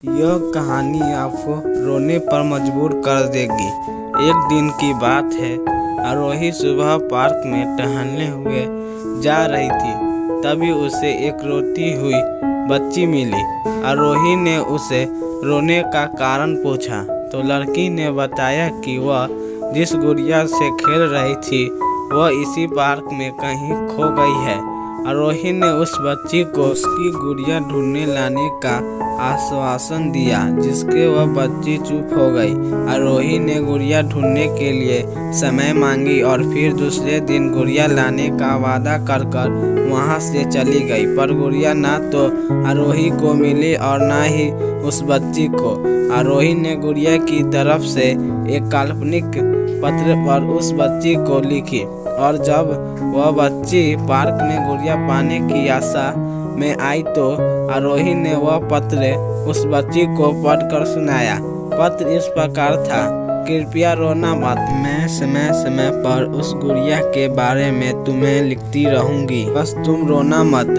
यह कहानी आपको रोने पर मजबूर कर देगी। एक दिन की बात है, आरोही सुबह पार्क में टहलने हुए जा रही थी। तभी उसे एक रोती हुई बच्ची मिली। आरोही ने उसे रोने का कारण पूछा तो लड़की ने बताया कि वह जिस गुड़िया से खेल रही थी वह इसी पार्क में कहीं खो गई है। आरोही ने उस बच्ची को उसकी गुड़िया ढूंढने लाने का आश्वासन दिया, जिसके वह बच्ची चुप हो गई। आरोही ने गुड़िया ढूंढने के लिए समय मांगी और फिर दूसरे दिन गुड़िया लाने का वादा कर वहां से चली गई। पर गुड़िया ना तो आरोही को मिली और ना ही उस बच्ची को। आरोही ने गुड़िया की तरफ से एक काल्पनिक पत्र पर उस बच्ची को लिखी और जब वह बच्ची पार्क में गुड़िया पाने की आशा में आई तो आरोही ने वह पत्र उस बच्ची को पढ़कर सुनाया। पत्र इस प्रकार था, कृपया रोना मत, मैं समय समय पर उस गुड़िया के बारे में तुम्हें लिखती रहूंगी, बस तुम रोना मत।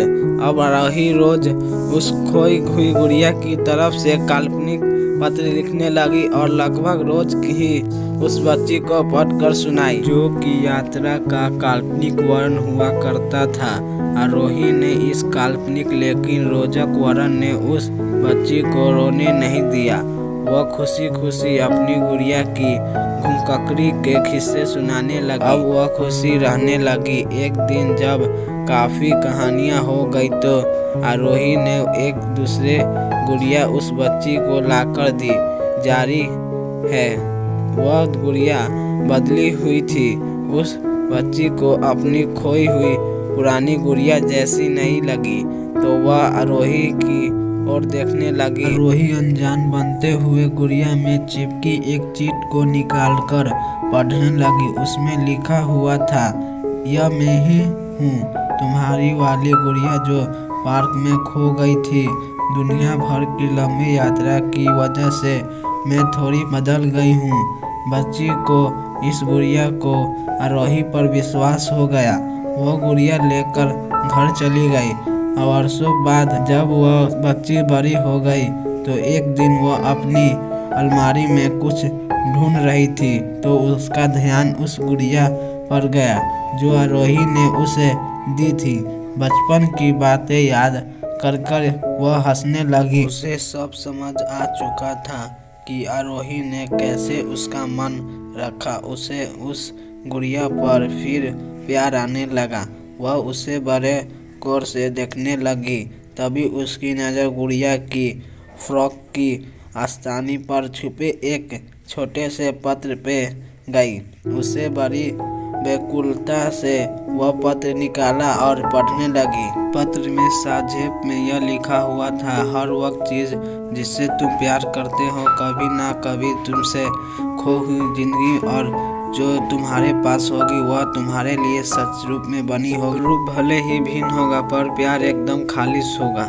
अब आरोही रोज उस खोई हुई गुड़िया की तरफ से काल्पनिक पत्र लिखने लगी और लगभग रोज ही उस बच्ची को पढ़कर सुनाई, जो कि यात्रा का काल्पनिक वर्णन हुआ करता था। आरोही ने इस काल्पनिक लेकिन रोचक वर्णन ने उस बच्ची को रोने नहीं दिया। वह खुशी खुशी अपनी गुड़िया की घुमक्कड़ी के किस्से सुनाने लगी। अब वह खुशी रहने लगी। एक दिन जब काफी कहानियां हो गई तो आरोही ने एक दूसरे गुड़िया उस बच्ची को लाकर दी। जारी है, वह गुड़िया बदली हुई थी। उस बच्ची को अपनी खोई हुई पुरानी गुड़िया जैसी नहीं लगी तो वह आरोही की और देखने लगी। आरोही अनजान बनते हुए गुड़िया में चिपकी एक चीट को निकालकर पढ़ने लगी। उसमें लिखा हुआ था, यह मैं ही हूँ, तुम्हारी वाली गुड़िया जो पार्क में खो गई थी। दुनिया भर की लंबी यात्रा की वजह से मैं थोड़ी बदल गई हूँ। बच्ची को इस गुड़िया को आरोही पर विश्वास हो गया। वह गुड़िया लेकर घर चली गई। वर्षों बाद जब वह बच्ची बड़ी हो गई तो एक दिन वह अपनी अलमारी में कुछ ढूंढ रही थी तो उसका ध्यान उस गुड़िया पर गया जो आरोही ने उसे दी थी। बचपन की बातें याद कर वह हंसने लगी। उसे सब समझ आ चुका था कि आरोही ने कैसे उसका मन रखा। उसे उस गुड़िया पर फिर प्यार आने लगा। वह उसे बड़े गौर से देखने लगी। तभी उसकी नज़र गुड़िया की फ्रॉक की आस्तानी पर छुपे एक छोटे से पत्र पे गई। उसे बड़ी व्याकुलता से वह पत्र निकाला और पढ़ने लगी। पत्र में संक्षेप में यह लिखा हुआ था, हर वक्त चीज़ जिससे तुम प्यार करते हो कभी ना कभी तुमसे खो हुई जिंदगी और जो तुम्हारे पास होगी वह तुम्हारे लिए सच रूप में बनी होगी। रूप भले ही भिन्न होगा पर प्यार एकदम खालिश होगा।